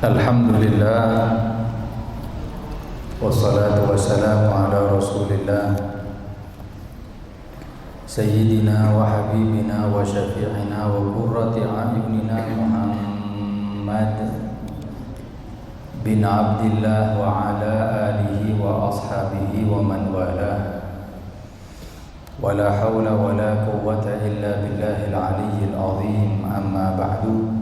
Alhamdulillah, wassalatu wassalamu ala rasulillah Sayyidina wa habibina wa syafi'ina wa qurrati a'yunina Muhammad bin Abdillah wa ala alihi wa ashabihi wa man walah. Wala hawla wala quwwata illa billahil aliyyil azim, amma ba'du.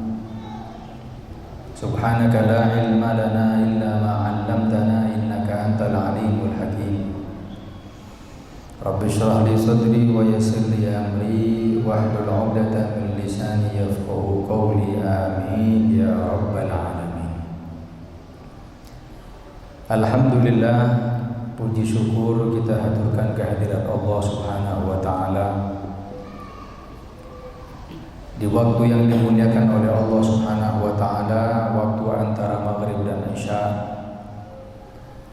Subhanaka la ilma lana illa ma 'allamtana innaka antal alimul hakim. Rabbi shrah li sadri wa yassir li amri wahlul 'uqdatam min lisani yafqahu qawli. Amin ya rabbal alamin. Alhamdulillah, puji syukur kita haturkan kehadirat Allah Subhanahu wa taala di waktu yang dimuliakan oleh Allah Subhanahu wa taala, waktu antara maghrib dan isya,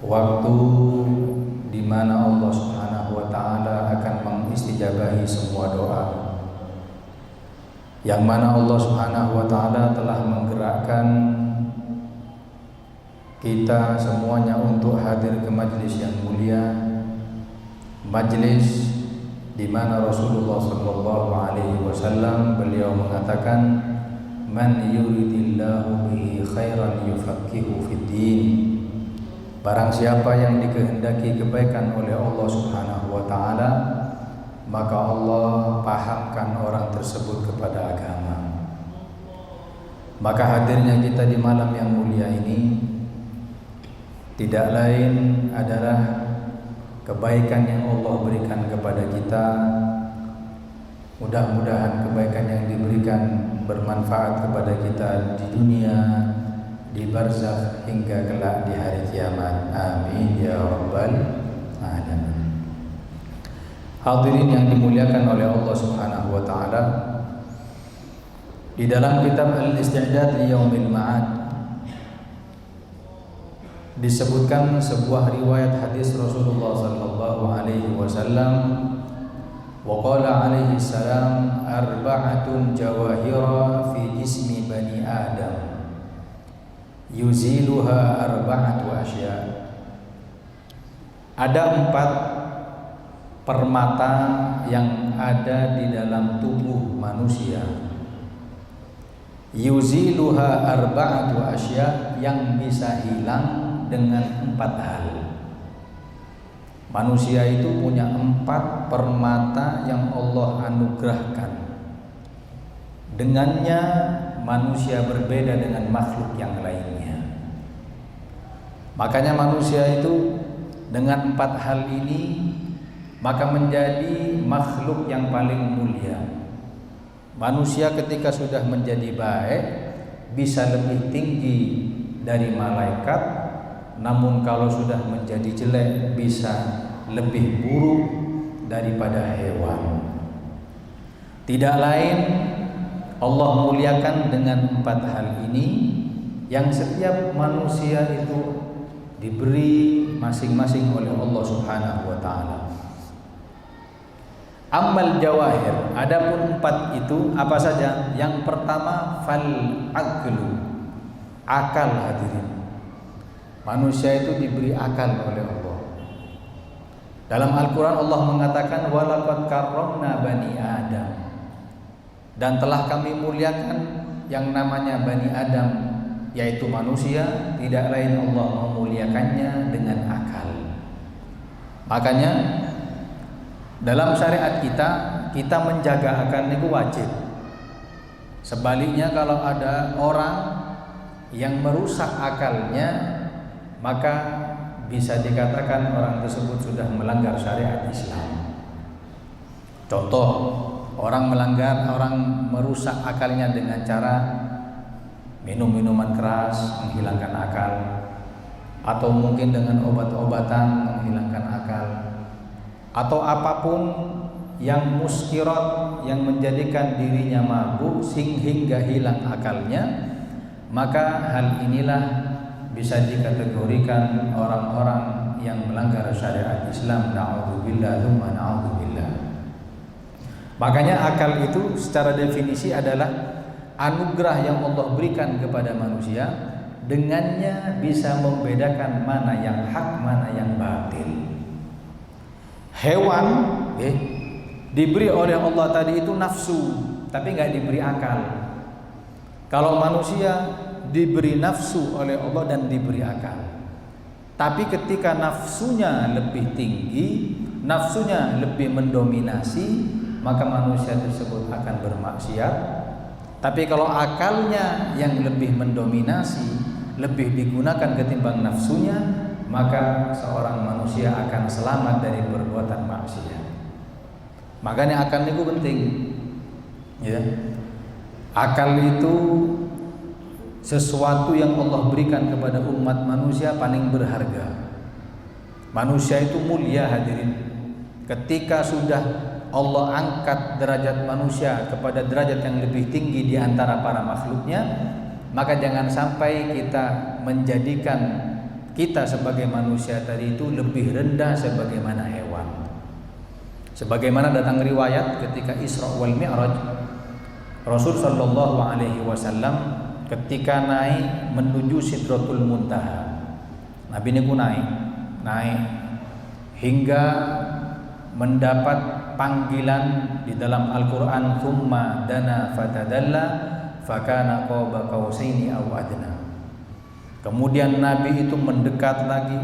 waktu di mana Allah Subhanahu wa taala akan mengistijabahi semua doa, yang mana Allah Subhanahu wa taala telah menggerakkan kita semuanya untuk hadir ke majlis yang mulia, majlis di mana Rasulullah sallallahu alaihi wasallam beliau mengatakan, man yuridillahu bihi khairan yufaqihu fid din. Barang siapa yang dikehendaki kebaikan oleh Allah Subhanahu wa taala, maka Allah pahamkan orang tersebut kepada agama. Maka hadirnya kita di malam yang mulia ini tidak lain adalah kebaikan yang Allah berikan kepada kita. Mudah-mudahan kebaikan yang diberikan bermanfaat kepada kita di dunia, di barzakh, hingga kelak di hari kiamat. Amin ya rabbal alamin. Hadirin yang dimuliakan oleh Allah Subhanahu wa taala, di dalam kitab Al-Isti'dad li Yaumil Ma'ad disebutkan sebuah riwayat hadis Rasulullah sallallahu alaihi wasallam, wa qala alaihi salam, arba'atun jawahira fi jismi bani Adam yuziluha arba'atu asya. Ada 4 permata yang ada di dalam tubuh manusia, yuziluha arba'atu asya, yang bisa hilang dengan 4 hal. Manusia itu punya 4 permata yang Allah anugerahkan. Dengannya manusia berbeda dengan makhluk yang lainnya. Makanya manusia itu dengan 4 hal ini maka menjadi makhluk yang paling mulia. Manusia ketika sudah menjadi baik bisa lebih tinggi dari malaikat, namun kalau sudah menjadi jelek bisa lebih buruk daripada hewan. Tidak lain, Allah muliakan dengan 4 hal ini yang setiap manusia itu diberi masing-masing oleh Allah Subhanahu wa taala. Amal jawahir, adapun 4 itu apa saja? Yang pertama, fal aqlu, akal. Hadirin, manusia itu diberi akal oleh Allah. Dalam Al-Quran Allah mengatakan, walaqad karramna bani Adam, dan telah kami muliakan yang namanya Bani Adam, yaitu manusia. Tidak lain Allah memuliakannya dengan akal. Makanya dalam syariat kita menjaga akal itu wajib. Sebaliknya kalau ada orang yang merusak akalnya, maka bisa dikatakan orang tersebut sudah melanggar syariat Islam. Contoh, orang merusak akalnya dengan cara minum keras menghilangkan akal, atau mungkin dengan obat-obatan menghilangkan akal, atau apapun yang muskirat yang menjadikan dirinya mabuk sehingga hilang akalnya, maka hal inilah bisa dikategorikan orang-orang yang melanggar syariat Islam. Na'udzubillah tsumma na'udzubillah. Makanya akal itu secara definisi adalah anugerah yang Allah berikan kepada manusia, dengannya bisa membedakan mana yang hak, mana yang batil. Hewan diberi oleh Allah tadi itu nafsu, tapi nggak diberi akal. Kalau manusia diberi nafsu oleh Allah dan diberi akal, tapi ketika nafsunya lebih tinggi, nafsunya lebih mendominasi, maka manusia tersebut akan bermaksiat. Tapi kalau akalnya yang lebih mendominasi, lebih digunakan ketimbang nafsunya, maka seorang manusia akan selamat dari perbuatan maksiat. Makanya akal itu penting, ya. Akal itu sesuatu yang Allah berikan kepada umat manusia paling berharga. Manusia itu mulia, hadirin. Ketika sudah Allah angkat derajat manusia kepada derajat yang lebih tinggi di antara para makhluknya, maka jangan sampai kita menjadikan kita sebagai manusia tadi itu lebih rendah sebagaimana hewan. Sebagaimana datang riwayat ketika Isra wal Mi'raj, Rasul sallallahu alaihi wasallam ketika naik menuju Sidratul Muntaha, Nabi niku naik hingga mendapat panggilan di dalam Al-Qur'an, tsumma dana fatadalla fakana qaba qausaini aw adna. Kemudian Nabi itu mendekat lagi,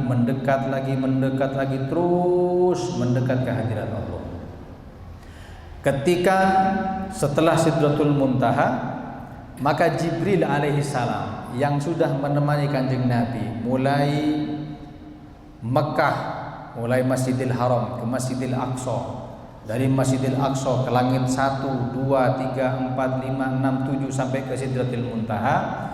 terus mendekat ke hadirat Allah. Ketika setelah Sidratul Muntaha, maka Jibril alaihissalam yang sudah menemani kanjeng Nabi mulai Mekah, mulai Masjidil Haram ke Masjidil Aqsa, dari Masjidil Aqsa ke langit 1, 2, 3, 4, 5, 6, 7 sampai ke Sidratul Muntaha.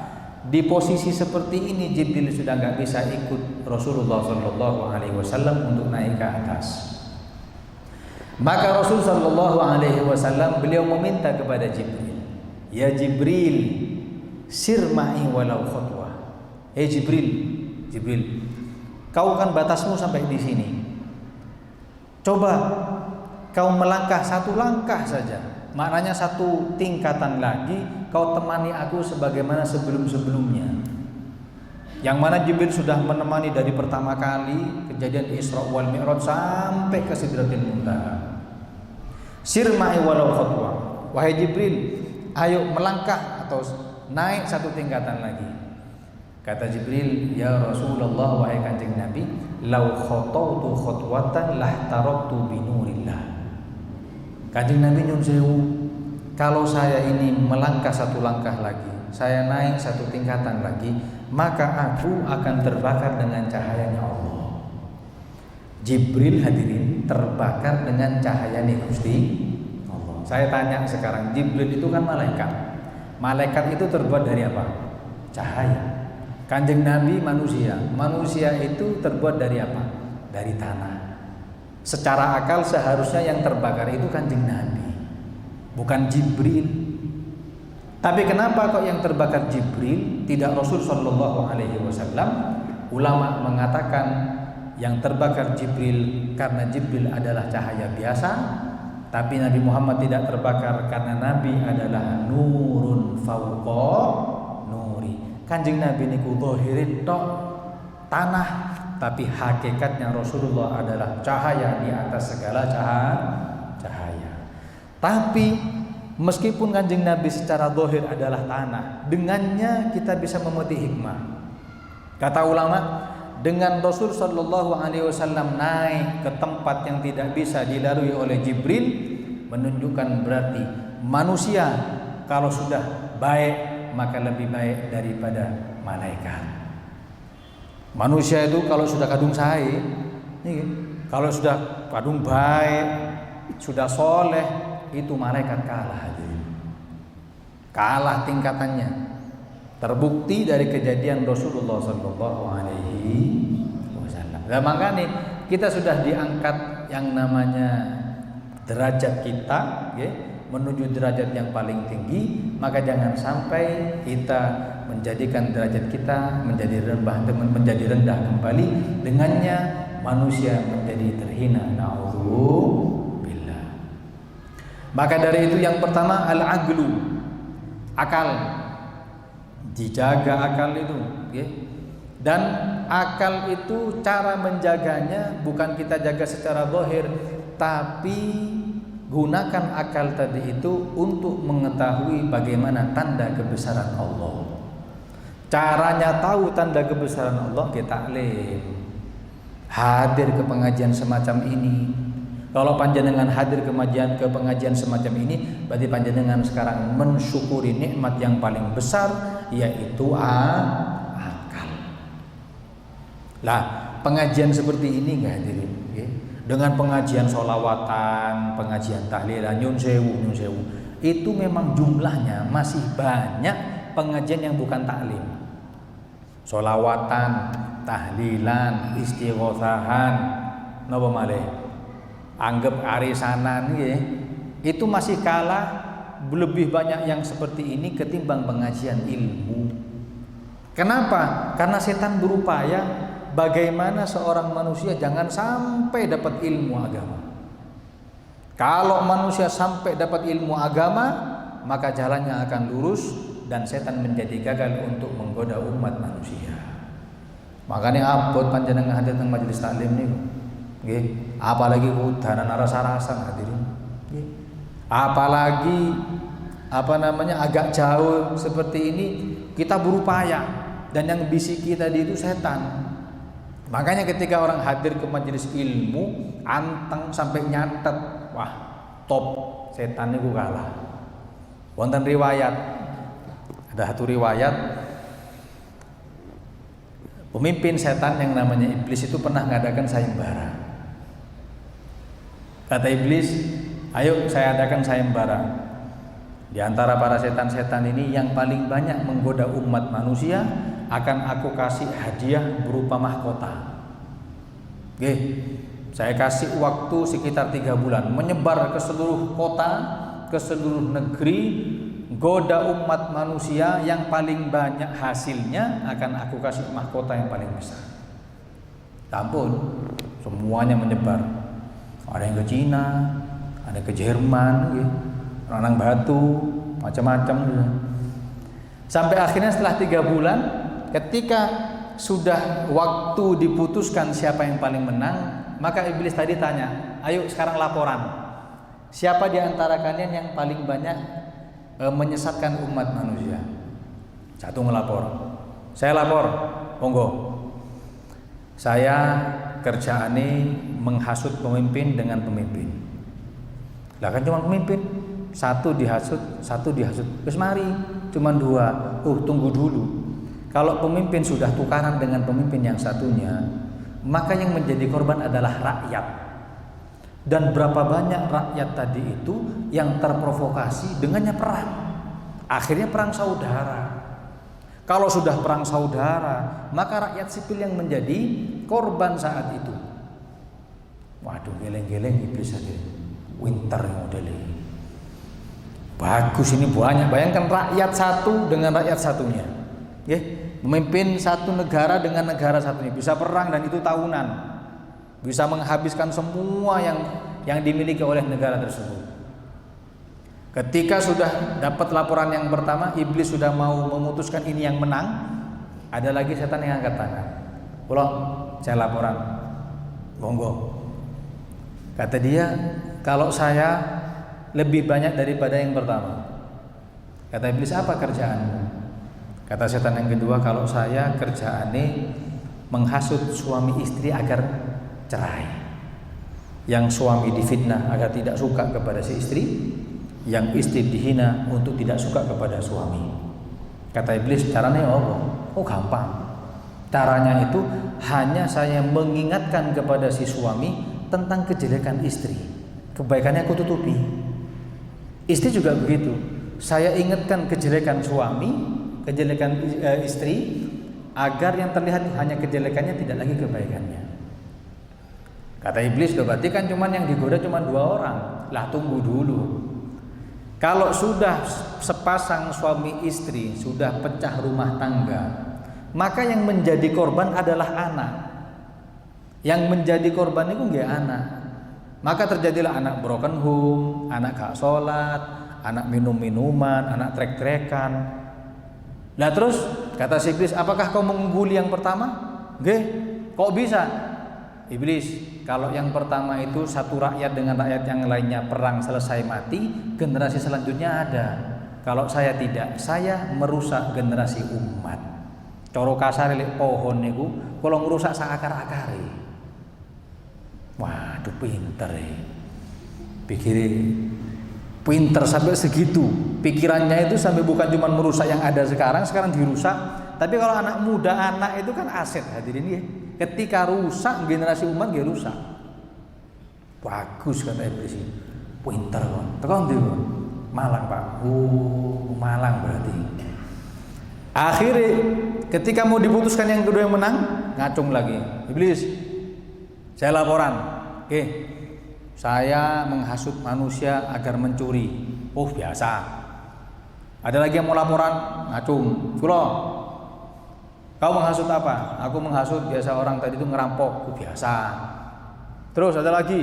Di posisi seperti ini Jibril sudah nggak bisa ikut Rasulullah Shallallahu Alaihi Wasallam untuk naik ke atas. Maka Rasul Shallallahu Alaihi Wasallam beliau meminta kepada Jibril, ya Jibril, sir ma'i walau khutwah. Jibril, kau kan batasmu sampai di sini. Coba kau melangkah satu langkah saja. Maknanya satu tingkatan lagi kau temani aku sebagaimana sebelum-sebelumnya. Yang mana Jibril sudah menemani dari pertama kali kejadian Isra wal Mi'raj sampai ke Sidratul Muntaha. Sir ma'i walau khutwah. Wahai Jibril, ayo melangkah atau naik satu tingkatan lagi. Kata Jibril, ya Rasulullah, wahai kanjeng Nabi, lau khotautu khutwatan lahtaraktu binurillah. Kanjeng Nabi nyun sewu, kalau saya ini melangkah satu langkah lagi, saya naik satu tingkatan lagi, maka aku akan terbakar dengan cahayanya Allah. Jibril hadirin terbakar dengan cahayanya Gusti Allah. Saya tanya sekarang, Jibril itu kan malaikat. Malaikat itu terbuat dari apa? Cahaya. Kanjeng Nabi manusia. Manusia itu terbuat dari apa? Dari tanah. Secara akal seharusnya yang terbakar itu kanjeng Nabi, bukan Jibril. Tapi kenapa kok yang terbakar Jibril, tidak Rasul Shallallahu Alaihi Wasallam? Ulama mengatakan yang terbakar Jibril karena Jibril adalah cahaya biasa, tapi Nabi Muhammad tidak terbakar karena Nabi adalah nurun fauqa nuri. Kanjeng Nabi niku zahirin tok tanah, tapi hakikatnya Rasulullah adalah cahaya di atas segala cahaya. Tapi meskipun kanjeng Nabi secara zahir adalah tanah, dengannya kita bisa memetik hikmah. Kata ulama, dengan Rasul Shallallahu Alaihi Wasallam naik ke tempat yang tidak bisa dilalui oleh Jibril, menunjukkan berarti manusia kalau sudah baik maka lebih baik daripada malaikat. Manusia itu kalau sudah kadung sae, kalau sudah kadung baik, sudah soleh, itu malaikat kalah, kalah tingkatannya. Terbukti dari kejadian Rasulullah Sallallahu Alaihi Wasallam. Nah, makanya kita sudah diangkat yang namanya derajat kita, ya, menuju derajat yang paling tinggi, maka jangan sampai kita menjadikan derajat kita menjadi rendah kembali, dengannya manusia menjadi terhina. Na'udzubillah. Maka dari itu yang pertama al-aqlu, akal, dijaga akal itu, ya. Dan akal itu cara menjaganya bukan kita jaga secara zahir, tapi gunakan akal tadi itu untuk mengetahui bagaimana tanda kebesaran Allah. Caranya tahu tanda kebesaran Allah, kita taklim, hadir ke pengajian semacam ini. Kalau panjenengan hadir ke pengajian semacam ini, berarti panjenengan sekarang mensyukuri nikmat yang paling besar, yaitu akal. Lah, pengajian seperti ini nggak hadirin, ya? Dengan pengajian sholawatan, pengajian tahlilan, nyun sewu, itu memang jumlahnya masih banyak pengajian yang bukan taklim. Sholawatan, tahlilan, istighosahan, napa malih, anggap arisanan, ya, itu masih kalah lebih banyak yang seperti ini ketimbang pengajian ilmu. Kenapa? Karena setan berupaya bagaimana seorang manusia jangan sampai dapat ilmu agama. Kalau manusia sampai dapat ilmu agama, maka jalannya akan lurus dan setan menjadi gagal untuk menggoda umat manusia. Makanya abot panjenengan hadir teng majelis taklim niku. Nggih, apalagi udanan rasa-rasa hadirin. Nggih. Apalagi agak jauh seperti ini, kita berupaya dan yang bisiki tadi itu setan. Makanya ketika orang hadir ke majelis ilmu, anteng sampai nyatet, wah, top, setan itu kalah. Wonten riwayat, ada satu riwayat, pemimpin setan yang namanya iblis itu pernah mengadakan sayembara. Kata iblis, ayo saya adakan sayembara. Di antara para setan-setan ini yang paling banyak menggoda umat manusia, akan aku kasih hadiah berupa mahkota. Oke, saya kasih waktu sekitar 3 bulan, menyebar ke seluruh kota, ke seluruh negeri, goda umat manusia, yang paling banyak hasilnya akan aku kasih mahkota yang paling besar. Ampun, semuanya menyebar. Ada yang ke Cina, ada ke Jerman, ya, Ranang Batu, macam-macam. Ya. Sampai akhirnya setelah 3 bulan, ketika sudah waktu diputuskan siapa yang paling menang, maka iblis tadi tanya, ayo sekarang laporan, siapa di antara kalian yang paling banyak menyesatkan umat manusia? Satu ngelapor, saya lapor, monggo. Saya kerjaane menghasut pemimpin dengan pemimpin. Lah kan cuma pemimpin, satu dihasut, terus mari cuma 2. Tunggu dulu. Kalau pemimpin sudah tukaran dengan pemimpin yang satunya, maka yang menjadi korban adalah rakyat. Dan berapa banyak rakyat tadi itu yang terprovokasi dengannya perang. Akhirnya perang saudara. Kalau sudah perang saudara, maka rakyat sipil yang menjadi korban saat itu. Waduh, geleng-geleng iblis aja. Winter modelnya. Bagus ini banyak. Bayangkan rakyat satu dengan rakyat satunya. Ya, memimpin satu negara dengan negara satunya, bisa perang dan itu tahunan, bisa menghabiskan semua yang dimiliki oleh negara tersebut. Ketika sudah dapat laporan yang pertama, iblis sudah mau memutuskan ini yang menang, ada lagi setan yang angkat tangan. Pulang, saya laporan, monggo. Kata dia, kalau saya lebih banyak daripada yang pertama. Kata iblis, apa kerjaanmu? Kata setan yang kedua, kalau saya kerjaannya menghasut suami istri agar cerai, yang suami difitnah agar tidak suka kepada si istri, yang istri dihina untuk tidak suka kepada suami. Kata iblis, caranya apa? Oh gampang. Caranya itu hanya saya mengingatkan kepada si suami tentang kejelekan istri, kebaikannya aku tutupi. Istri juga begitu. Saya ingatkan kejelekan suami, kejelekan istri, agar yang terlihat hanya kejelekannya, tidak lagi kebaikannya. Kata iblis, berarti kan cuman yang digoda cuma 2 orang. Lah tunggu dulu. Kalau sudah sepasang suami istri sudah pecah rumah tangga, maka yang menjadi korban adalah anak. Yang menjadi korban itu nggak anak. Maka terjadilah anak broken home, anak gak sholat, anak minum-minuman, anak trek-trekan. Nah terus kata si iblis, apakah kau mengungguli yang pertama? Nggih. Kok bisa? Iblis, kalau yang pertama itu satu rakyat dengan rakyat yang lainnya perang selesai mati, generasi selanjutnya ada. Kalau saya tidak, saya merusak generasi umat. Coro kasar lek pohon niku, kalau ngerusak sakar-akare. Waduh, pinter ya. Pikirin, pinter sampai segitu. Pikirannya itu sampai bukan cuma merusak yang ada sekarang dirusak. Tapi kalau anak muda, anak itu kan aset, hadirin ya. Ketika rusak generasi umat dia rusak. Bagus kata iblis. Pinter kok. Tekan ndi kok? Malang, Pak. Malang berarti. Akhirnya ketika mau diputuskan yang kedua yang menang, ngacung lagi. Iblis, saya laporan. Oke. Saya menghasut manusia agar mencuri. Oh, biasa. Ada lagi yang mau laporan, ngacung. Kulo, kau menghasut apa? Aku menghasut biasa orang tadi itu ngerampok, biasa. Terus ada lagi,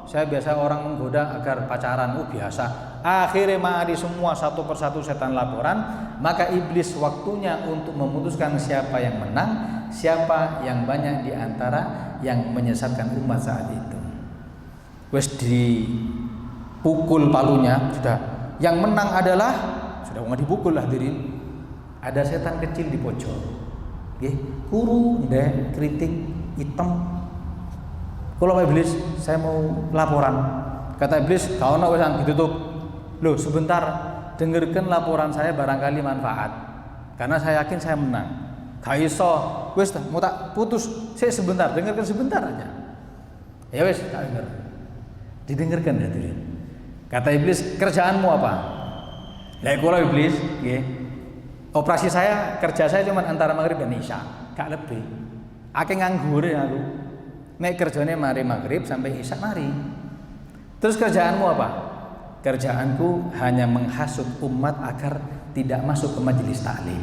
saya biasa orang menggoda agar pacaran, biasa. Akhirnya mari semua satu persatu setan laporan, maka iblis waktunya untuk memutuskan siapa yang menang, siapa yang banyak di antara yang menyesatkan umat saat itu. Wes dipukul palunya, sudah. Yang menang adalah sudah nggak dipukul lah diri. Ada setan kecil di pojok, kuru, ndek, keriting, hitam. Kalau iblis, saya mau laporan. Kata iblis, kau nak wesan ditutup. Loh, sebentar, dengarkan laporan saya barangkali manfaat. Karena saya yakin saya menang. Gak iso, wes mau tak putus. Saya sebentar, dengarkan sebentar aja. Ya wes, tak dengar. Didengarkan hadirin. Kata iblis, kerjaanmu apa? Lah kalau iblis, operasi kerja saya cuma antara maghrib dan isya, gak lebih. Akeh nganggur ya aku. Nek kerjanya mari maghrib sampai isya mari. Terus kerjaanmu apa? Kerjaanku hanya menghasut umat agar tidak masuk ke majelis taklim.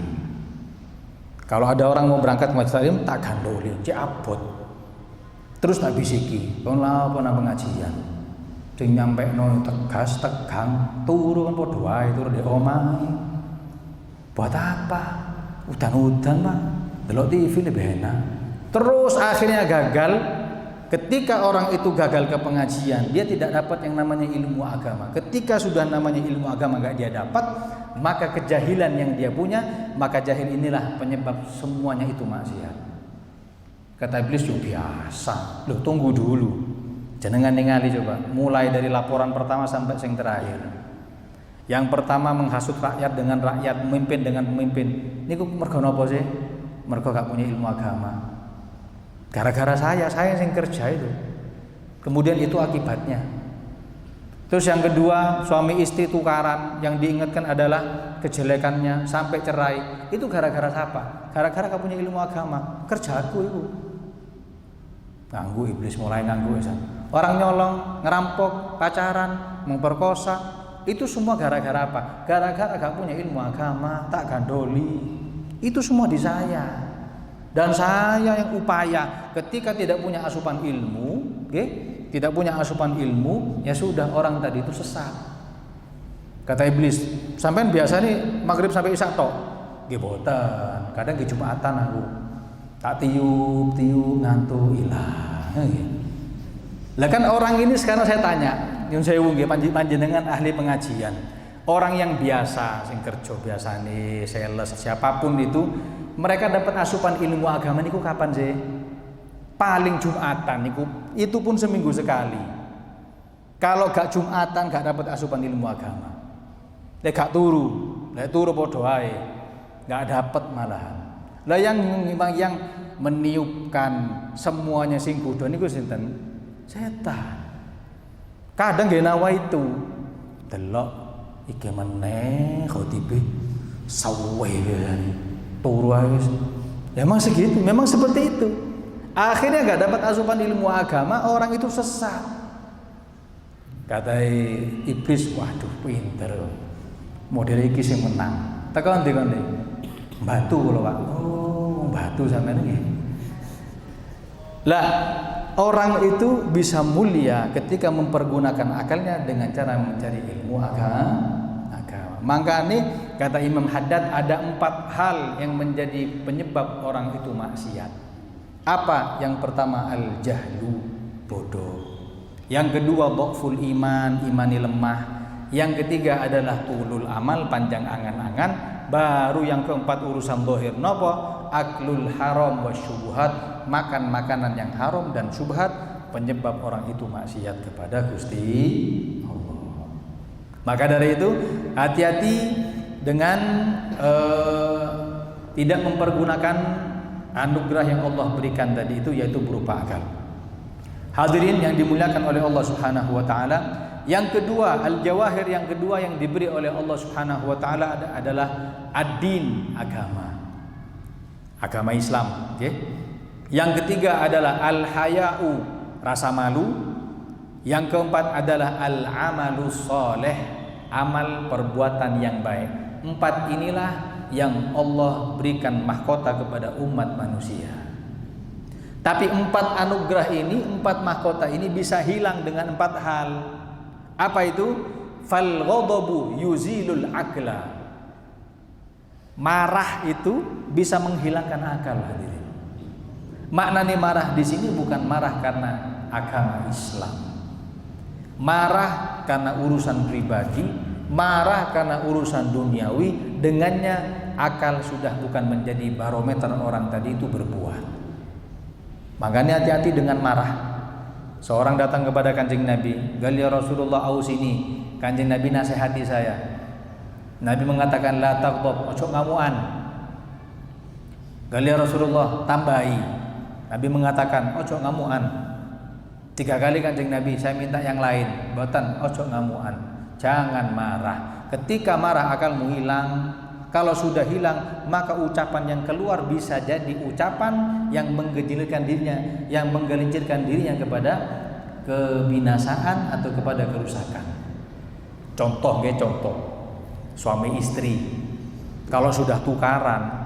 Kalau ada orang mau berangkat ke majelis taklim, tak gandoli, cek abot. Terus tak bisiki, kau apa nang pengajian. Sing nyampe no tegas, tegang, turu kan podo wae, turu di omah. Buat apa? Udan-udan Pak, delok TV lebih enak. Terus akhirnya gagal. Ketika orang itu gagal ke pengajian, dia tidak dapat yang namanya ilmu agama. Ketika sudah namanya ilmu agama gak dia dapat, maka kejahilan yang dia punya, maka jahil inilah penyebab semuanya itu maksiat. Kata iblis, biasa. Loh, tunggu dulu. Jenengan ningali coba, mulai dari laporan pertama sampai yang terakhir. Yang pertama menghasut rakyat dengan rakyat, pemimpin dengan pemimpin. Ini kok mergo napa sih? Mergo gak punya ilmu agama. Gara-gara saya yang kerja itu. Kemudian itu akibatnya. Terus yang kedua, suami istri tukaran, yang diingatkan adalah kejelekannya sampai cerai. Itu gara-gara siapa? Gara-gara gak punya ilmu agama. Kerjaku itu. Ganggu iblis, mulai ganggu. Orang nyolong, ngerampok, pacaran, memperkosa, itu semua gara-gara apa? Gara-gara gak punya ilmu agama, tak gandoli. Itu semua di saya. Dan saya yang upaya ketika tidak punya asupan ilmu, tidak punya asupan ilmu, ya sudah orang tadi itu sesat. Kata iblis, sampean biasa nih maghrib sampai isya tok. Nggih boten, kadang nggih Jumatan aku. Tak tiup ngantuk ilang. Lah kan orang ini sekarang saya tanya, nyun sewu nggih panjenengan ahli pengajian. Orang yang biasa, sing kerja biasane, sales, siapapun itu, mereka dapat asupan ilmu agama niku kapan sih? Paling Jumatan niku, itu pun seminggu sekali. Kalau gak Jumatan gak dapat asupan ilmu agama. Lek gak turu padha wae. Gak dapat malahan. Lah yang meniupkan semuanya sing kudu niku sinten? Setan. Kadang nggih nawa itu. Delok iki meneh khotibe Sawai turu wis. Memang segitu, memang seperti itu. Akhirnya nggak dapat asupan ilmu agama, orang itu sesat. Kata iblis, waduh pinter. Model iki sing menang. Tekan ndi kon iki? Batu kula, Pak. Oh, batu sampean iki. Lah, orang itu bisa mulia ketika mempergunakan akalnya dengan cara mencari ilmu agama. Makanya kata Imam Haddad ada 4 hal yang menjadi penyebab orang itu maksiat. Apa? Yang pertama al-jahlu, bodoh. Yang kedua dhaful iman, imani lemah. Yang ketiga adalah tulul amal, panjang angan-angan. Baru yang keempat urusan zahir napa? Aklul haram wasyubhat, makan makanan yang haram dan syubhat, penyebab orang itu maksiat kepada Gusti Allah. Maka dari itu hati-hati dengan tidak mempergunakan anugerah yang Allah berikan tadi itu, yaitu berupa akal. Hadirin yang dimuliakan oleh Allah Subhanahu wa taala, yang kedua, al-jawahir yang kedua yang diberi oleh Allah Subhanahu wa taala adalah ad-din, agama Islam, okay? Yang ketiga adalah al-haya'u, rasa malu. Yang keempat adalah al-amalu sholeh, amal perbuatan yang baik. 4 inilah yang Allah berikan mahkota kepada umat manusia. Tapi 4 anugerah ini, 4 mahkota ini bisa hilang dengan 4 hal. Apa itu? Fal ghadabu yuzilul akla. Marah itu bisa menghilangkan akal, hadirin. Maknanya marah di sini bukan marah karena agama Islam. Marah karena urusan pribadi, marah karena urusan duniawi, dengannya akal sudah bukan menjadi barometer orang tadi itu berbuah. Makanya hati-hati dengan marah. Seorang datang kepada Kanjeng Nabi, "Gal ya Rasulullah ausini." Kanjeng Nabi nasihati saya. Nabi mengatakan la taghdab, ojo ngamuan. "Gal ya Rasulullah tambahi." Nabi mengatakan ojo ngamuan. 3 kali Kanjeng Nabi, saya minta yang lain. Boten, ojo ngamuan. Jangan marah. Ketika marah akalmu hilang. Kalau sudah hilang, maka ucapan yang keluar bisa jadi ucapan yang menggelincirkan dirinya kepada kebinasaan atau kepada kerusakan. Contoh, suami istri. Kalau sudah tukaran,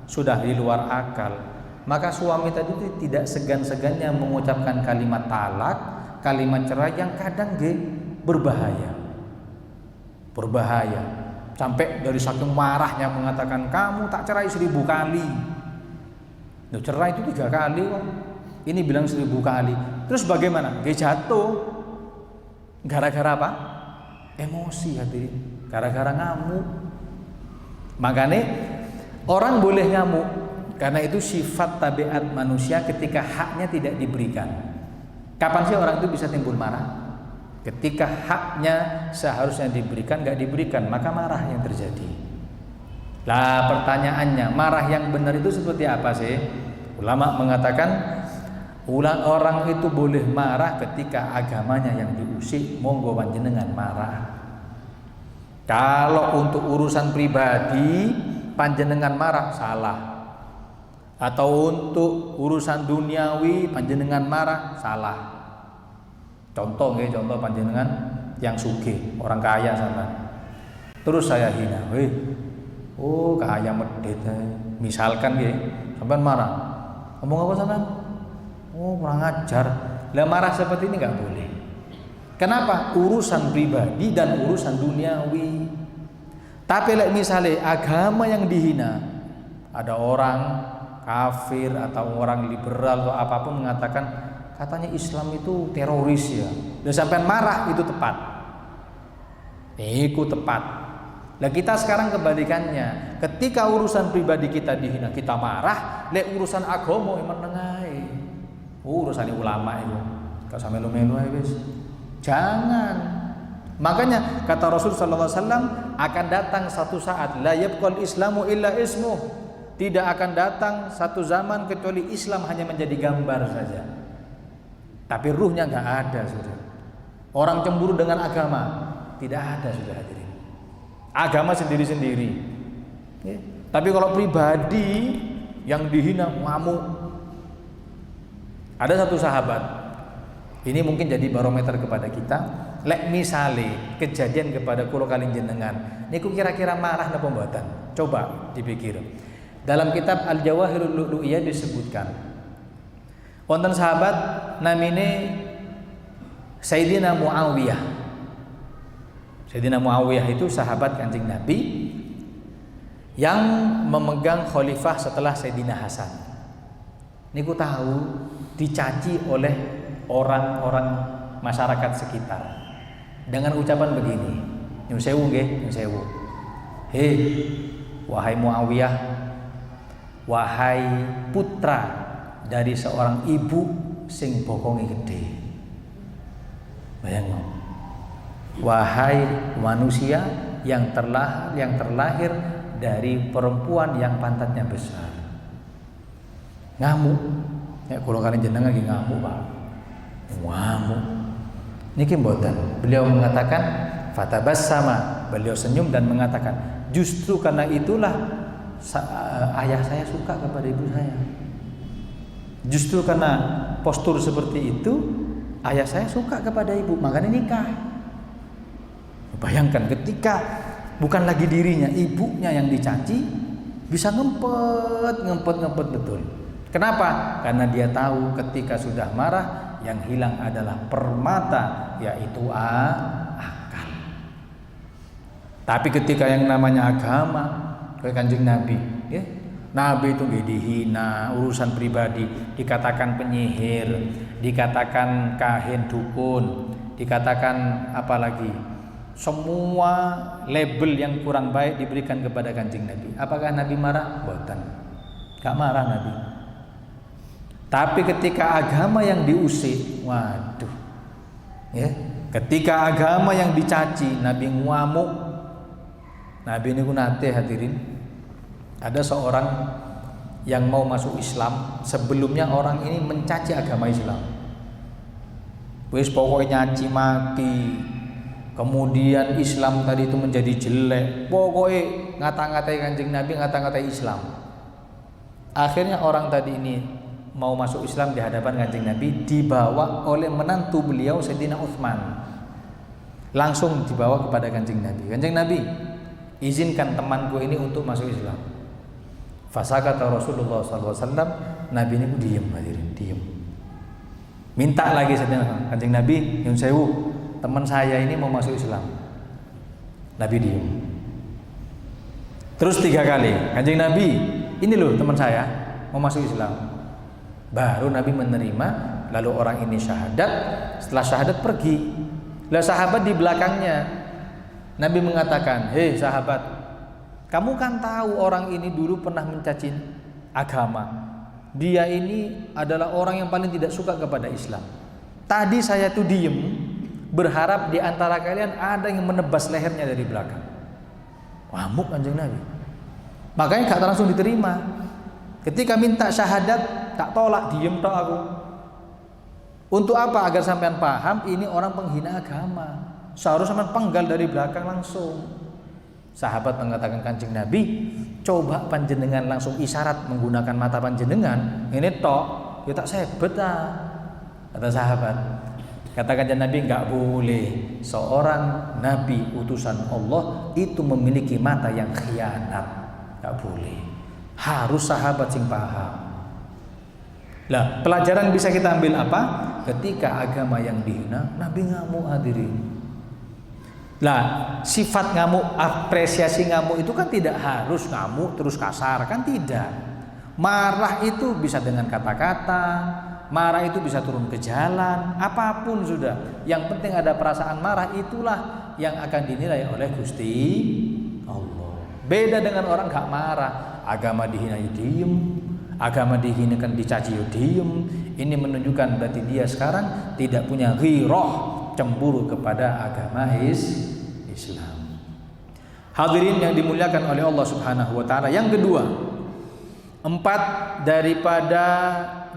sudah di luar akal, maka suami tadi tidak segan-segannya mengucapkan kalimat talak, kalimat cerai yang kadang berbahaya. Sampai dari saking marahnya mengatakan, "Kamu tak cerai 1000 kali." Loh, cerai itu 3 kali kok. Ini bilang 1000 kali. Terus bagaimana? Dia jatuh. Gara-gara apa? Emosi, hadirin. Gara-gara ngamuk. Makanya orang boleh ngamuk, karena itu sifat tabiat manusia ketika haknya tidak diberikan. Kapan sih orang itu bisa timbul marah? Ketika haknya seharusnya diberikan gak diberikan, maka marah yang terjadi. Lah pertanyaannya, marah yang benar itu seperti apa sih? Ulama mengatakan orang itu boleh marah ketika agamanya yang diusik, monggo panjenengan marah. Kalau untuk urusan pribadi panjenengan marah, salah. Atau untuk urusan duniawi panjenengan marah, salah. Contoh panjenengan yang sugih, orang kaya sama. Terus saya hina, oh kaya medit. Misalkan sampean marah. Ngomong apa sampean? Oh kurang ajar. Lah marah seperti ini nggak boleh. Kenapa? Urusan pribadi dan urusan duniawi. Tapi misalnya agama yang dihina, ada orang kafir atau orang liberal atau apapun mengatakan katanya Islam itu teroris ya. Dan sampai marah itu tepat. Itu tepat. Nah kita sekarang kebalikannya. Ketika urusan pribadi kita dihina, kita marah. Urusan agama yang menengahi. Urusan ulama itu. Kalau sampai lu melu guys. Jangan. Makanya kata Rasul sallallahu alaihi wasallam, akan datang satu saat la yabqal islamu illa ismuh. Tidak akan datang satu zaman kecuali Islam hanya menjadi gambar saja. Tapi ruhnya nggak ada, sudah. Orang cemburu dengan agama tidak ada, sudah hadirin. Agama sendiri-sendiri. Ya. Tapi kalau pribadi yang dihina ngamuk. Ada satu sahabat, ini mungkin jadi barometer kepada kita. Lek misale kejadian kepada kula kalih jenengan, niku kira-kira marah napa mboten? Coba dipikir. Dalam kitab Al-Jawahirul Lu'lu'iyah disebutkan, wonten sahabat namine Sayyidina Muawiyah. Sayyidina Muawiyah itu sahabat Kanjeng Nabi yang memegang khalifah setelah Sayyidina Hasan. Niku tahu dicaci oleh orang-orang masyarakat sekitar dengan ucapan begini, nyun sewu nggih, nyun sewu. Hei, wahai Muawiyah, wahai putra dari seorang ibu sing bokonge gede. Bayangno. Wahai manusia yang terlahir dari perempuan yang pantatnya besar. Ngamuk. Ya kula kalian jenengan lagi ngamuk, Pak. Ngamuk. Niki mboten. Beliau mengatakan fatabassama. Beliau senyum dan mengatakan, justru karena itulah ayah saya suka kepada ibu saya. Justru karena postur seperti itu, ayah saya suka kepada ibu, makanya nikah. Bayangkan ketika bukan lagi dirinya, ibunya yang dicaci, bisa ngempet betul. Kenapa? Karena dia tahu ketika sudah marah, yang hilang adalah permata, yaitu akal. Tapi ketika yang namanya agama, kayak Kanjeng Nabi, ya, Nabi itu dihina, urusan pribadi, dikatakan penyihir, dikatakan kahin dukun, dikatakan apalagi, semua label yang kurang baik diberikan kepada Kanjeng Nabi. Apakah Nabi marah? Boten. Gak marah Nabi. Tapi ketika agama yang diusik, waduh, ya, ketika agama yang dicaci, Nabi ngamuk. Nabi ini nate hadirin. Ada seorang yang mau masuk Islam, sebelumnya orang ini mencaci agama Islam. Wis pokoknya nyaci maki. Kemudian Islam tadi itu menjadi jelek. Pokoknya ngata-ngatai Kanjeng Nabi, ngata-ngatai Islam. Akhirnya orang tadi ini mau masuk Islam di hadapan Kanjeng Nabi, dibawa oleh menantu beliau Sayyidina Utsman. Langsung dibawa kepada Kanjeng Nabi. Kanjeng Nabi, izinkan temanku ini untuk masuk Islam. Fasakata Rasulullah SAW. Nabi ini diam, hadirin, diam. Minta lagi Sayyidina Kanjeng Nabi, nyun sewu, teman saya ini mau masuk Islam. Nabi diam. Terus 3 kali, Kanjeng Nabi, ini loh teman saya mau masuk Islam. Baru Nabi menerima, lalu orang ini syahadat. Setelah syahadat pergi. Lah sahabat di belakangnya, Nabi mengatakan, hei sahabat, kamu kan tahu orang ini dulu pernah mencaci agama. Dia ini adalah orang yang paling tidak suka kepada Islam. Tadi saya tuh diem, berharap di antara kalian ada yang menebas lehernya dari belakang. Ngamuk Kanjeng Nabi. Makanya gak langsung diterima. Ketika minta syahadat, tak tolak, diem tok aku. Untuk apa? Agar sampean paham ini orang penghina agama. Seharusnya sampean penggal dari belakang langsung. Sahabat mengatakan Kanjeng Nabi, coba panjenengan langsung isyarat menggunakan mata panjenengan. Ini tok, ya tak sebet ah. Kata sahabat. Kata Kanjeng Nabi, enggak boleh seorang nabi utusan Allah itu memiliki mata yang khianat. Enggak boleh. Harus sahabat sing paham. Lah, pelajaran bisa kita ambil apa? Ketika agama yang dihina, Nabi ngamuk hadirin. Lah, sifat ngamuk, apresiasi ngamuk itu kan tidak harus ngamuk terus kasar, kan tidak. Marah itu bisa dengan kata-kata, marah itu bisa turun ke jalan, apapun sudah. Yang penting ada perasaan marah, itulah yang akan dinilai oleh Gusti Allah. Beda dengan orang gak marah. Agama dihina ya diem, agama dihinakan dicaci ya diem. Ini menunjukkan berarti dia sekarang tidak punya ghirah, cemburu kepada agama Islam. Hadirin yang dimuliakan oleh Allah Subhanahu wa taala. Yang kedua, 4 daripada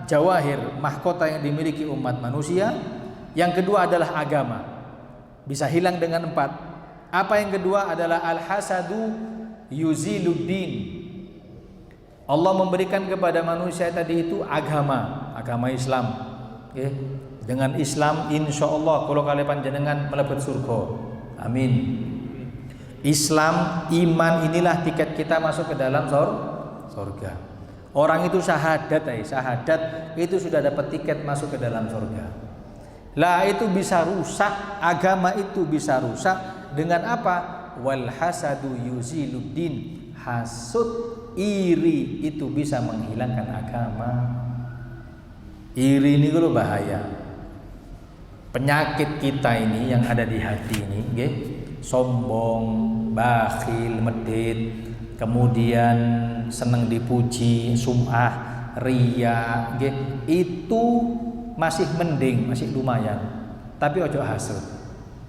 jawahir mahkota yang dimiliki umat manusia. Yang kedua adalah agama. Bisa hilang dengan 4. Apa yang kedua adalah al-hasadu yuziluddin. Allah memberikan kepada manusia tadi itu agama Islam. Dengan Islam insya Allah kalau kalian panjenengan melebat surga. Amin. Islam, iman inilah tiket kita masuk ke dalam surga. Orang itu syahadat itu sudah dapat tiket masuk ke dalam surga. Lah itu bisa rusak, agama itu bisa rusak dengan apa? Wal hasadu yuziluddin. Hasud, iri itu bisa menghilangkan agama. Iri ini kalau bahaya. Penyakit kita ini yang ada di hati ini, sombong, bakhil, medit, kemudian senang dipuji, sum'ah, riya, itu masih mending, masih lumayan. Tapi ojo hasud.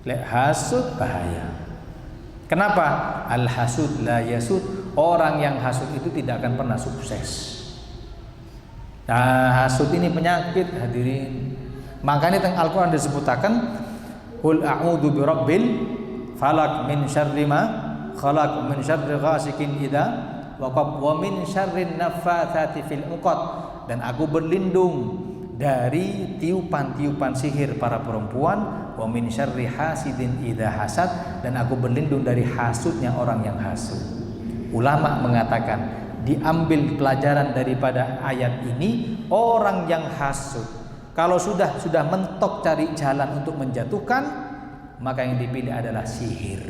Lek hasud bahaya. Kenapa? Al hasud la yasud. Orang yang hasud itu tidak akan pernah sukses. Nah, hasud ini penyakit, hadirin. Makanya teng Al-Qur'an disebutakan qul a'udzu birabbil falaq min syarri ma khalaq min syarri ghasikin idza waqab wa min syarrin naffatsati fil 'uqad. Dan aku berlindung dari tiupan-tiupan sihir para perempuan, wa min syarri hasidin idza hasad, dan aku berlindung dari hasudnya orang yang hasud. Ulama mengatakan diambil pelajaran daripada ayat ini, orang yang hasud kalau sudah mentok cari jalan untuk menjatuhkan, maka yang dipilih adalah sihir.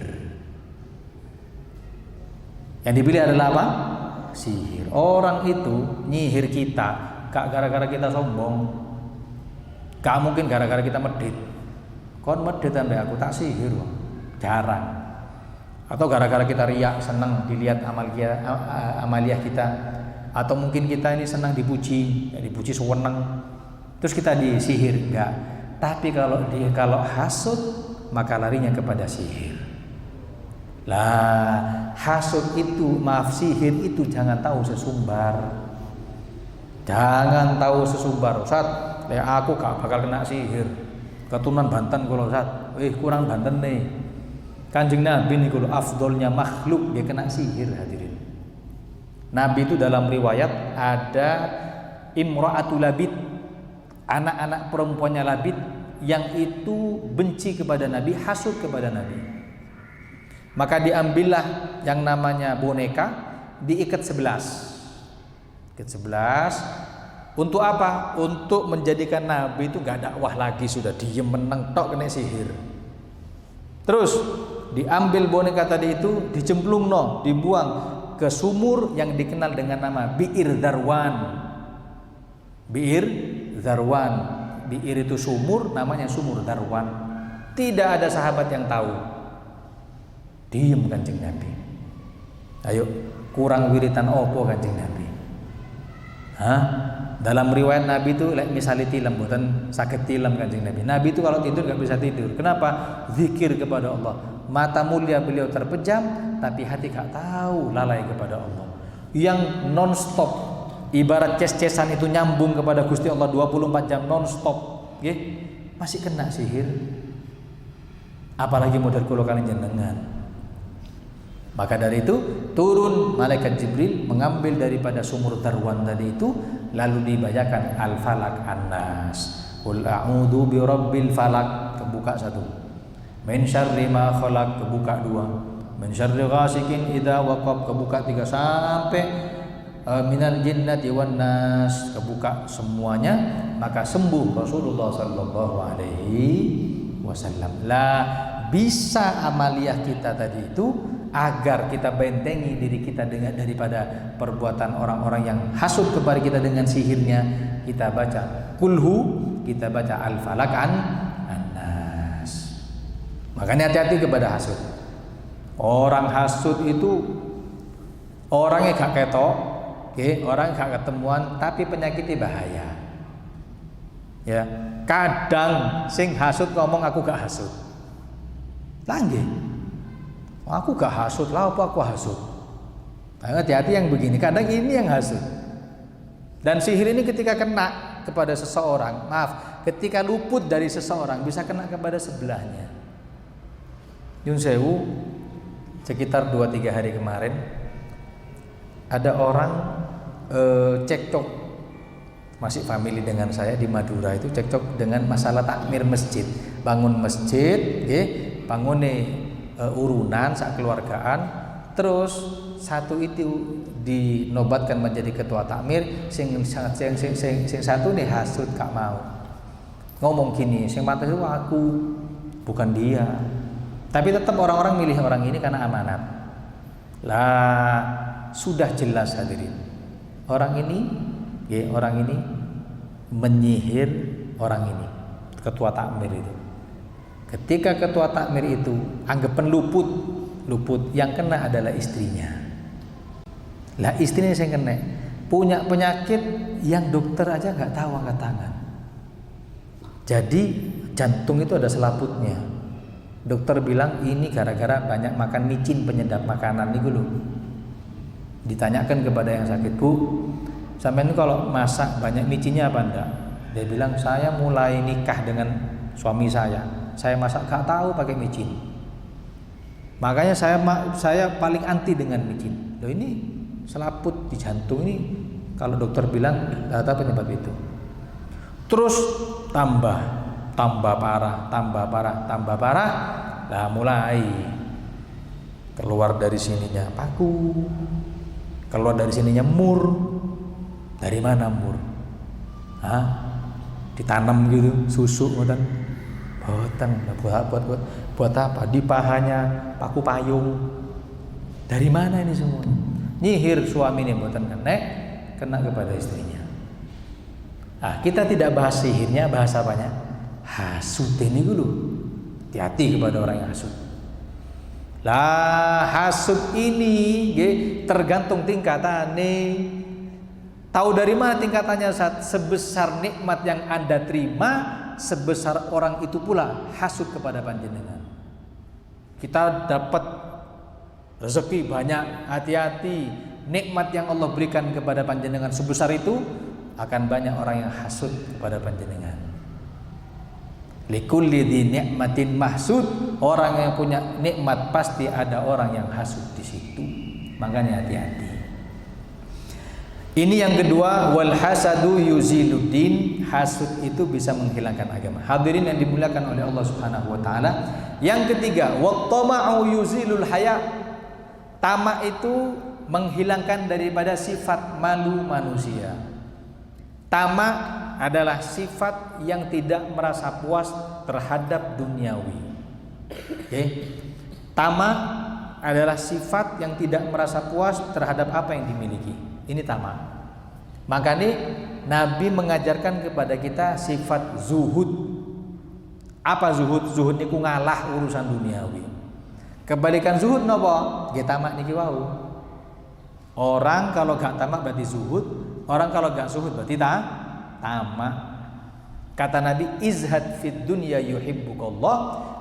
Yang dipilih adalah apa? Sihir. Orang itu nyihir kita gak gara-gara kita sombong, gak mungkin gara-gara kita medit. Kon medit sampai aku tak sihir, jarang. Atau gara-gara kita riak, senang dilihat amaliyah kita, atau mungkin kita ini senang dipuji senang, terus kita disihir, enggak. Tapi kalau hasud, maka larinya kepada sihir. Lah, hasud itu, sihir itu jangan tahu sesumbar. Jangan tahu sesumbar. Ustaz, aku gak bakal kena sihir. Keturunan Banten kalau Ustaz, kurang Banten nih. Kanjeng Nabi ini kalau afdolnya makhluk, dia kena sihir, hadirin. Nabi itu dalam riwayat ada imra'atul labid, anak-anak perempuannya Labid yang itu benci kepada Nabi, hasud kepada Nabi. Maka diambillah yang namanya boneka, diikat 11. Ikat 11 untuk apa? Untuk menjadikan Nabi itu gak dakwah lagi, sudah diem meneng tok kena sihir. Terus diambil boneka tadi itu, dicemplung dibuang ke sumur yang dikenal dengan nama Bi'ir Darwan. Bi'ir Darwan. Bi'ir itu sumur, namanya sumur Darwan. Tidak ada sahabat yang tahu. Diem Kanjeng Nabi. Ayo, kurang wiritan opo Kanjeng Nabi? Dalam riwayat Nabi itu misalnya tilam, bukan sakit tilam Kanjeng Nabi. Nabi itu kalau tidur gak bisa tidur. Kenapa? Zikir kepada Allah. Mata mulia beliau terpejam, tapi hati gak tahu, lalai kepada Allah. Yang non-stop, ibarat ces-cesan itu nyambung kepada Gusti Allah 24 jam non-stop, masih kena sihir. Apalagi model kula kalian jenengan. Maka dari itu turun malaikat Jibril mengambil daripada sumur Darwan tadi itu, lalu dibacakan Al-Falaq An-Nas. Qul a'udzu birabbil falaq, kebuka 1. Min syarri ma khalaq, kebuka 2. Min syarri ghasikin idza waqab, kebuka 3 sampai minal jinnati wan nas, kebuka semuanya, maka sembuh Rasulullah sallallahu alaihi wasallam. Lah bisa amaliyah kita tadi itu agar kita bentengi diri kita daripada perbuatan orang-orang yang hasud kepada kita dengan sihirnya, kita baca kulhu, kita baca Al-Falaq An-Nas. Makanya hati-hati kepada hasud. Orang hasud itu orangnya gak ketok, orang gak ketemuan, tapi penyakitnya bahaya. Ya, kadang sing hasud ngomong aku gak hasud. Langgih. Aku gak hasud, lah apa aku hasud? Nah, hati-hati yang begini, kadang ini yang hasud. Dan sihir ini ketika kena kepada seseorang, ketika luput dari seseorang bisa kena kepada sebelahnya. Yun sewu, sekitar 2-3 hari kemarin ada orang cekcok, masih family dengan saya di Madura itu, cekcok dengan masalah takmir masjid. Bangun masjid, bangun urunan sak keluargaan, terus satu itu dinobatkan menjadi ketua takmir, sing satu nih hasut gak mau. Ngomong gini, sing mati itu aku, bukan dia. Tapi tetap orang-orang milih orang ini karena amanat. Lah sudah jelas hadirin. Orang ini menyihir orang ini, ketua takmir itu. Ketika ketua takmir itu anggapan luput, yang kena adalah istrinya. Lah istrinya yang kena punya penyakit yang dokter aja nggak tahu angkat tangan. Jadi jantung itu ada selaputnya. Dokter bilang ini gara-gara banyak makan micin penyedap makanan nih dulu. Ditanyakan kepada yang sakit, Bu, sampai ini kalau masak banyak micinnya apa enggak? Dia bilang saya mulai nikah dengan suami saya masak gak tahu pakai micin. Makanya saya paling anti dengan micin. Loh ini selaput di jantung ini, kalau dokter bilang data penyebab itu. Terus tambah parah. Lah mulai keluar dari sininya paku, keluar dari sininya mur. Dari mana mur? Ditanam gitu, susu ngoten. Buat apa? Di pahanya paku payung. Dari mana ini semua? Nyihir suami ini mboten kena kepada istrinya. Kita tidak bahas sihirnya, bahas apanya? Hasut ini dulu. Hati-hati kepada orang yang hasut. Lah hasut ini tergantung tingkatane. Tahu dari mana tingkatannya? Sebesar nikmat yang Anda terima, sebesar orang itu pula hasut kepada panjenengan. Kita dapat rezeki banyak, hati-hati. Nikmat yang Allah berikan kepada panjenengan sebesar itu, akan banyak orang yang hasut kepada panjenengan. Likulli dzi ni'matin mahsud. Orang yang punya nikmat pasti ada orang yang hasut di situ. Makanya hati-hati. Ini yang kedua, wal hasadu yuziluddin. Hasud itu bisa menghilangkan agama. Hadirin yang dimuliakan oleh Allah Subhanahu wa taala. Yang ketiga, wat tama'u yuzilul haya. Tamak itu menghilangkan daripada sifat malu manusia. Tamak adalah sifat yang tidak merasa puas terhadap duniawi. Tamak adalah sifat yang tidak merasa puas terhadap apa yang dimiliki. Ini tamak. Makanya Nabi mengajarkan kepada kita sifat zuhud. Apa zuhud? Zuhud niku ngalah urusan duniawi. Kebalikan zuhud napa? Nggih tamak niki wau. Orang kalau gak tamak berarti zuhud, orang kalau gak zuhud berarti tamak. Kata Nabi, izhad fid dunya yuhibbukallah,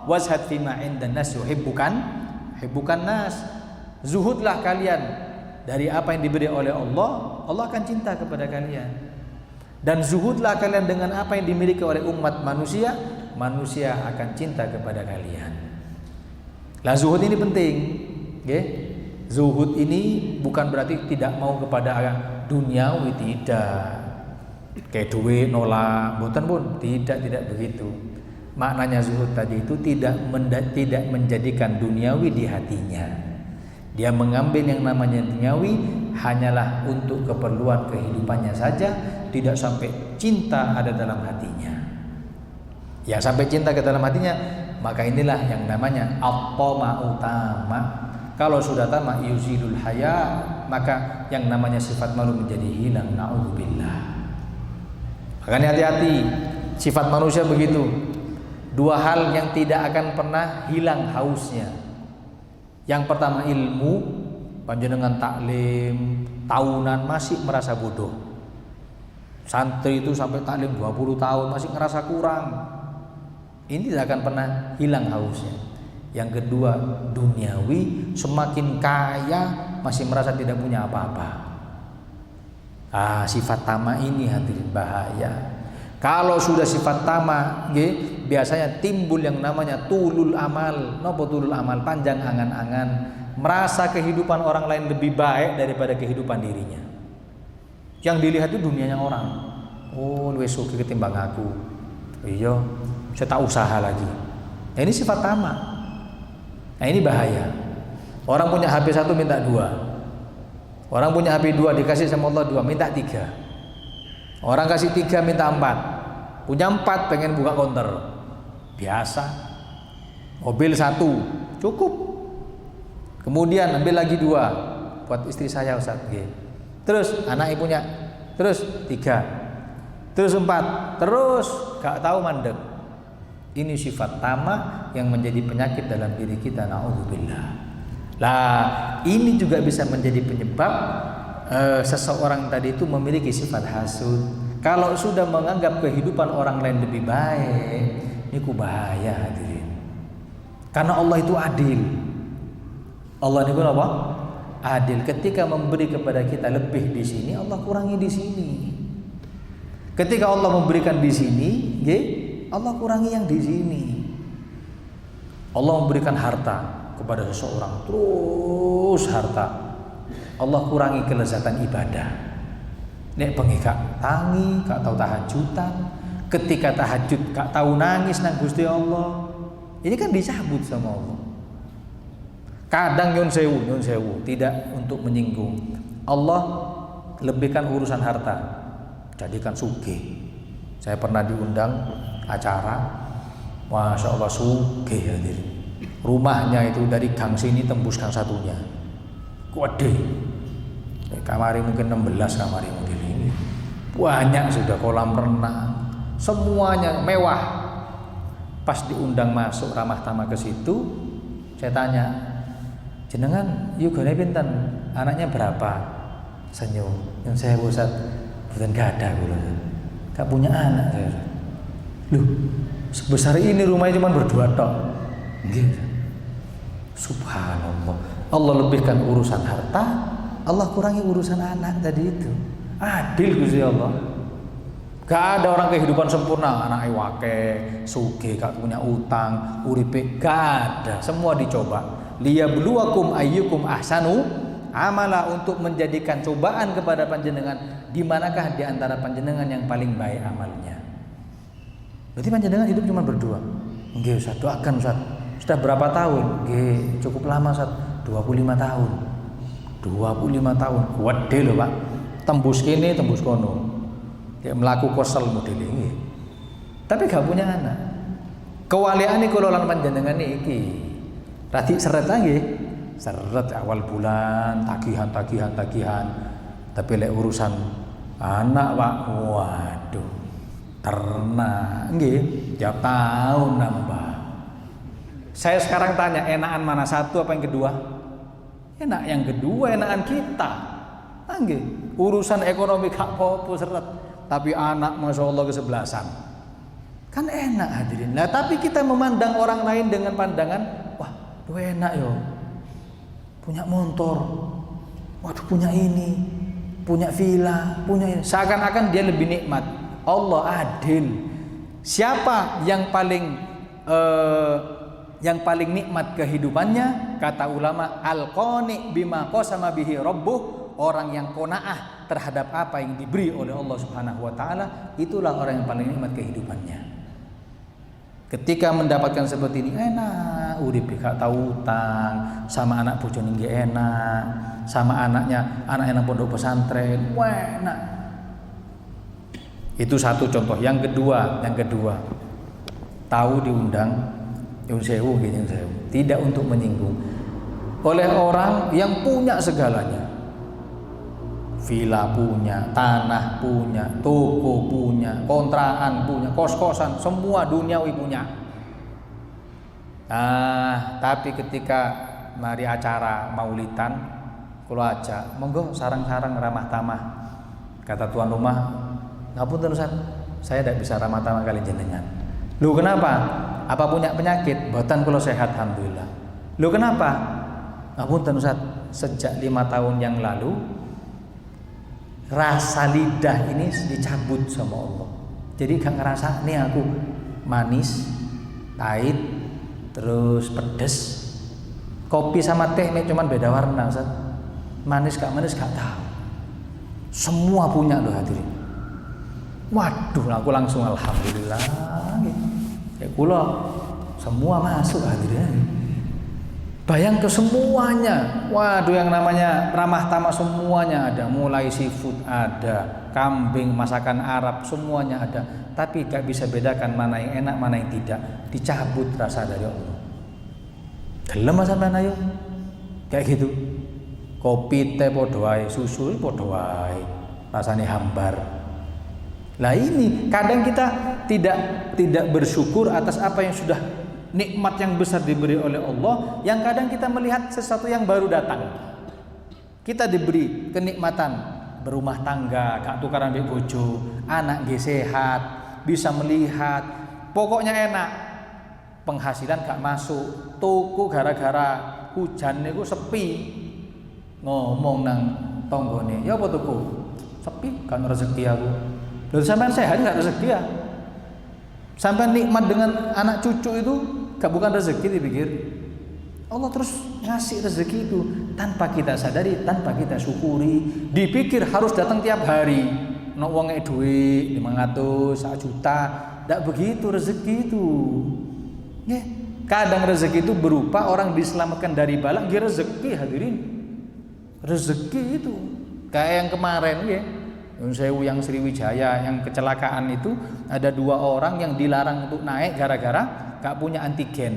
wazhad fima 'indan nas yuhibbukan nas. Zuhudlah kalian dari apa yang diberi oleh Allah, Allah akan cinta kepada kalian. Dan zuhudlah kalian dengan apa yang dimiliki oleh umat manusia, manusia akan cinta kepada kalian. Lah zuhud ini penting, Zuhud ini bukan berarti tidak mau kepada duniawi, tidak. Kayak duit nolak, mboten pun, tidak begitu. Maknanya zuhud tadi itu tidak menjadikan duniawi di hatinya. Dia mengambil yang namanya duniawi hanyalah untuk keperluan kehidupannya saja, tidak sampai cinta ada dalam hatinya. Ya sampai cinta ke dalam hatinya, maka inilah yang namanya at-tama'u tamak. Kalau sudah tamak yuzilul haya, maka yang namanya sifat malu menjadi hilang. Na'udzubillah. Makanya hati-hati, sifat manusia begitu. Dua hal yang tidak akan pernah hilang hausnya. Yang pertama ilmu, panjenengan taklim tahunan masih merasa bodoh. Santri itu sampai taklim 20 tahun masih ngerasa kurang. Ini tidak akan pernah hilang hausnya. Yang kedua duniawi, semakin kaya masih merasa tidak punya apa-apa. Sifat tamak ini hadirin bahaya. Kalau sudah sifat tamak, biasanya timbul yang namanya tulul amal. Napa tulul amal? Panjang angan-angan, merasa kehidupan orang lain lebih baik daripada kehidupan dirinya. Yang dilihat itu dunianya orang. Oh, luwih sugih ketimbang aku. Iya, saya tak usaha lagi. Nah, ini sifat tamak. Nah, ini bahaya. Orang punya HP 1 minta 2. Orang punya HP 2 dikasih sama Allah 2, minta 3. Orang kasih 3 minta 4. Punya 4 pengen buka counter. Biasa. Mobil 1 cukup. Kemudian ambil lagi 2 buat istri saya Ustaz. Terus anak ibunya. Terus 3. Terus 4. Terus gak tahu mandek. Ini sifat tamak yang menjadi penyakit dalam diri kita. Na'udzubillah. Lah, ini juga bisa menjadi penyebab seseorang tadi itu memiliki sifat hasud. Kalau sudah menganggap kehidupan orang lain lebih baik, ini bahaya hadirin. Karena Allah itu adil. Allah itu apa? Adil. Ketika memberi kepada kita lebih di sini, Allah kurangi di sini. Ketika Allah memberikan di sini, Allah kurangi yang di sini. Allah memberikan harta kepada seseorang, terus harta. Allah kurangi kelezatan ibadah. Nek bengi gak tangi, gak tahu tahajudan. Ketika tahajud gak tahu nangis nang Gusti Allah. Ini kan dicabut sama Allah. Kadang nyun sewu, tidak untuk menyinggung. Allah lebihkan urusan harta, jadikan sugih. Saya pernah diundang acara, Masya Allah sugih hadir. Rumahnya itu dari gang sini tembus gang satunya. Gede. Kamari mungkin 16 kamari mungkin ini. Banyak sudah kolam renang. Semuanya mewah. Pas diundang masuk ramah tamah ke situ, saya tanya, jenengan yugane pinten? Anaknya berapa? Senyum. Yang saya Ustaz, bukan gak ada kula. Gak punya anak saya. Loh, sebesar ini rumahnya cuma berdua tok. Nggih. Subhanallah. Allah lebihkan urusan harta, Allah kurangi urusan anak tadi itu. Adil Gusti Allah. Gak ada orang kehidupan sempurna, anak wake, sugih, gak punya utang, uripe gak ada. Semua dicoba. Liyabluwakum ayyukum ahsanu amala, untuk menjadikan cobaan kepada panjenengan, di manakah di antara panjenengan yang paling baik amalnya. Berarti panjenengan hidup cuma berdua. Nggih Ustaz, doakan Ustaz. Sudah berapa tahun? Nggih, cukup lama Ustaz. 25 tahun. 25 tahun. Gede loh Pak. Tembus kene, tembus kono. Dia melaku kosel model ini. Tapi gak punya anak. Kewaliane kula lan panjenengan iki. Radi seret lagi. Seret awal bulan, tagihan. Tapi lek urusan anak Pak, waduh. Ternak nggih, tiap tahun nambah. Saya sekarang tanya, enakan mana satu apa yang kedua? Enak yang kedua, enakan kita. Nggih, urusan ekonomi gak apa-apa seret, tapi anak Masya Allah kesebelasan. Kan enak hadirin. Nah, tapi kita memandang orang lain dengan pandangan, wah, lu enak yo. Punya motor. Waduh, punya ini, punya villa, punya ini. Seakan-akan dia lebih nikmat. Allah adil. Siapa yang paling nikmat kehidupannya? Kata ulama, al-qani bima qasama bihi rabbuh, orang yang qanaah terhadap apa yang diberi oleh Allah Subhanahu wa taala, itulah orang yang paling nikmat kehidupannya. Ketika mendapatkan seperti ini, enak, urip gak tahu utang, sama anak bojone nggih enak, sama anaknya, anak enak pondok pesantren, wah enak. Itu satu contoh. Yang kedua, tahu diundang nyun sewu, tidak untuk menyinggung, oleh orang yang punya segalanya. Villa punya, tanah punya, toko punya, kontrakan punya, kos-kosan, semua duniawi punya. Nah, tapi ketika mari acara maulidan, kalau aja, monggo sarang-sarang ramah tamah. Kata tuan rumah, ngapunten Ustaz, saya tidak bisa ramah tamah kali jenengan. Lu kenapa? Apa punya penyakit? Boten kula sehat alhamdulillah. Lu kenapa? Ngapunten Ustaz, sejak 5 tahun yang lalu rasa lidah ini dicabut sama Allah. Jadi gak ngerasa nih aku manis, pahit, terus pedes. Kopi sama teh ini cuman beda warna, Ustaz. Manis gak tahu. Semua punya loh hadirin. Waduh, aku langsung alhamdulillah. Ya kula semua masuk hadirin. Bayang ke semuanya. Waduh, yang namanya ramah tamah semuanya ada. Mulai seafood ada, kambing, masakan Arab semuanya ada. Tapi gak bisa bedakan mana yang enak, mana yang tidak. Dicabut rasa dari Allah. Gelem sampean ayo. Kayak gitu. Kopi, teh podo wae, susu podo wae. Rasane hambar. Lah ini kadang kita tidak bersyukur atas apa yang sudah nikmat yang besar diberi oleh Allah, yang kadang kita melihat sesuatu yang baru datang. Kita diberi kenikmatan berumah tangga, gak tukaran mbek bojo, anak nggih sehat, bisa melihat, pokoknya enak. Penghasilan gak masuk, toko gara-gara hujan niku sepi. Ngomong nang tanggane, ya apa toko? Sepi, kan rezeki aku. Lho sampean sehat gak rezeki ya? Sampai nikmat dengan anak cucu itu gak bukan rezeki dipikir. Allah terus ngasih rezeki itu tanpa kita sadari, tanpa kita syukuri. Dipikir harus datang tiap hari. Nek wonge duit 500, 1 juta, ndak begitu rezeki itu. Ya, kadang rezeki itu berupa orang diselamatkan dari bala, dia rezeki hadirin. Rezeki itu kayak yang kemarin ya. Yang Sriwijaya yang kecelakaan itu ada 2 orang yang dilarang untuk naik gara-gara gak punya antigen.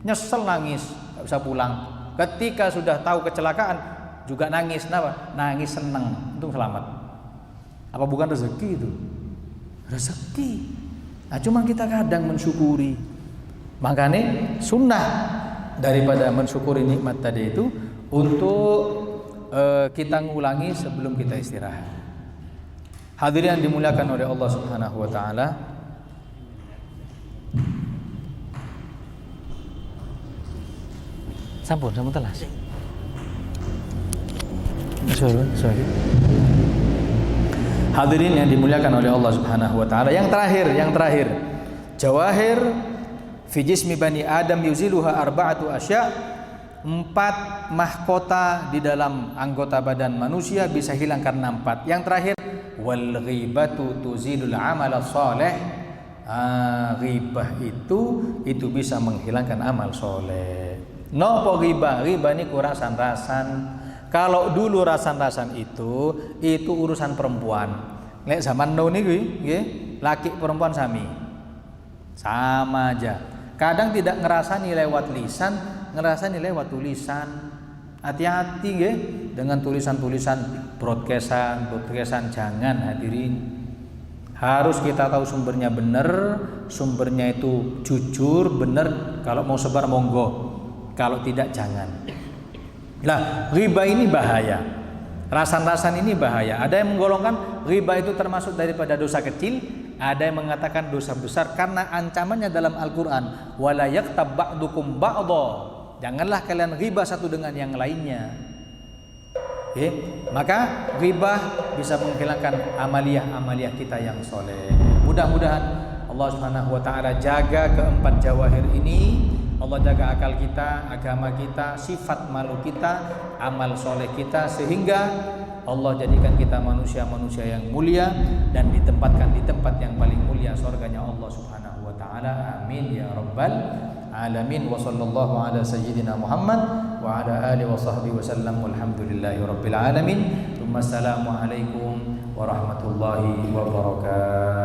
Nyesel nangis, gak bisa pulang. Ketika sudah tahu kecelakaan juga nangis, kenapa? Nangis seneng, untung selamat. Apa bukan rezeki itu? Rezeki. Nah, cuma kita kadang mensyukuri. Makanya sunnah daripada mensyukuri nikmat tadi itu untuk kita ngulangi sebelum kita istirahat. Hadirin yang dimuliakan oleh Allah Subhanahu wa taala. Sampun telas. Sorry. Hadirin yang dimuliakan oleh Allah Subhanahu wa taala. Yang terakhir. Jawahir fi jismi bani Adam yuziluha arba'atu asya. 4 mahkota di dalam anggota badan manusia bisa hilang karena 4. Yang terakhir, wal ghibatu tuzilul amal saleh. Ghibah itu bisa menghilangkan amal soleh. Nopo ghibah? Ghibah ini rasan-rasan. Kalau dulu rasan-rasan itu urusan perempuan. Nek zaman now niki nggih, laki perempuan sama aja. Kadang tidak ngerasani lewat lisan, ngerasani lewat tulisan. Hati-hati nggih dengan tulisan-tulisan broadcastan jangan hadirin. Harus kita tahu sumbernya benar, sumbernya itu jujur, benar. Kalau mau sebar monggo, kalau tidak jangan. Nah, riba ini bahaya. Rasan-rasan ini bahaya. Ada yang menggolongkan riba itu termasuk daripada dosa kecil, ada yang mengatakan dosa besar karena ancamannya dalam Al-Qur'an, wala yaktab ba'dukum ba'dha. Janganlah kalian riba satu dengan yang lainnya. Maka riba bisa menghilangkan amaliyah kita yang soleh. Mudah-mudahan Allah Subhanahu wa taala jaga keempat jawahir ini. Allah jaga akal kita, agama kita, sifat malu kita, amal soleh kita, sehingga Allah jadikan kita manusia-manusia yang mulia dan ditempatkan di tempat yang paling mulia, surganya Allah Subhanahu wa taala. Amin ya rabbal alamin. Wa sallallahu ala sayyidina Muhammad wa ala alihi wa sahbihi wasallam. Walhamdulillahi rabbil alamin. Assalamualaikum warahmatullahi wabarakatuh.